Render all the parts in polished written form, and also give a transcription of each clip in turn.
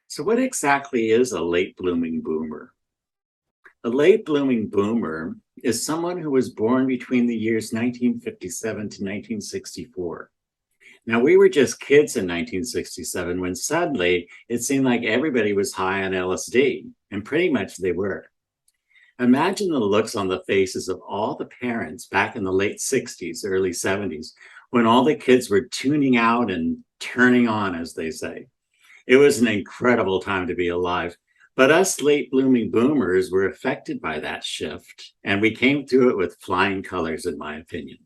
So, what exactly is a late blooming boomer? A late blooming boomer is someone who was born between the years 1957 to 1964. Now, we were just kids in 1967 when suddenly it seemed like everybody was high on LSD, and pretty much they were. Imagine the looks on the faces of all the parents back in the late 60s, early 70s, when all the kids were tuning out and turning on, as they say. It was an incredible time to be alive. But us late blooming boomers were affected by that shift, and we came through it with flying colors, in my opinion.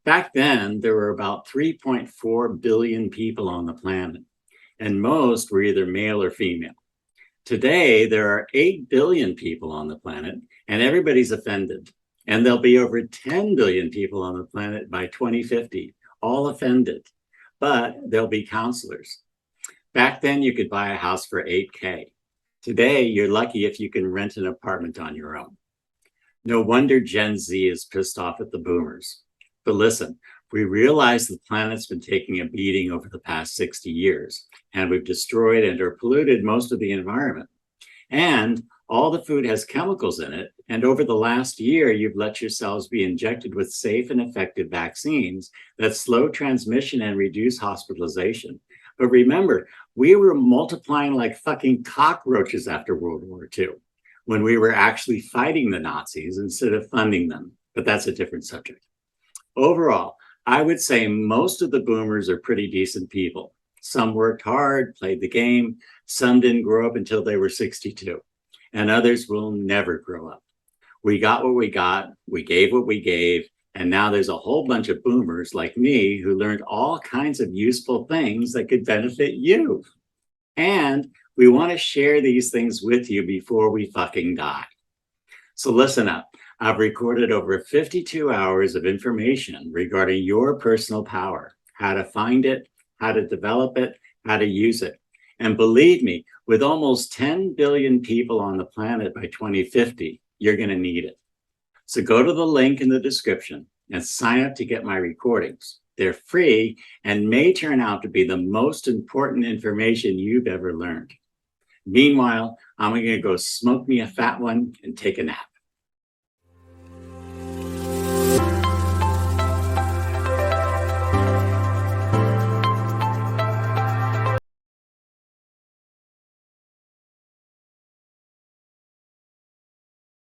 Back then, there were about 3.4 billion people on the planet, and most were either male or female. Today, there are 8 billion people on the planet, and everybody's offended. And there'll be over 10 billion people on the planet by 2050, all offended. But there'll be counselors. Back then, you could buy a house for 8K. Today, you're lucky if you can rent an apartment on your own. No wonder Gen Z is pissed off at the boomers. But listen, we realize the planet's been taking a beating over the past 60 years, and we've destroyed and or polluted most of the environment. And all the food has chemicals in it. And over the last year, you've let yourselves be injected with safe and effective vaccines that slow transmission and reduce hospitalization. But remember, we were multiplying like fucking cockroaches after World War II, when we were actually fighting the Nazis instead of funding them. But that's a different subject. Overall, I would say most of the boomers are pretty decent people. Some worked hard, played the game. Some didn't grow up until they were 62. And others will never grow up. We got what we got, we gave what we gave, and now there's a whole bunch of boomers like me who learned all kinds of useful things that could benefit you. And we want to share these things with you before we fucking die. So listen up. I've recorded over 52 hours of information regarding your personal power, how to find it, how to develop it, how to use it. And believe me, with almost 10 billion people on the planet by 2050, you're going to need it. So go to the link in the description and sign up to get my recordings. They're free and may turn out to be the most important information you've ever learned. Meanwhile, I'm going to go smoke me a fat one and take a nap.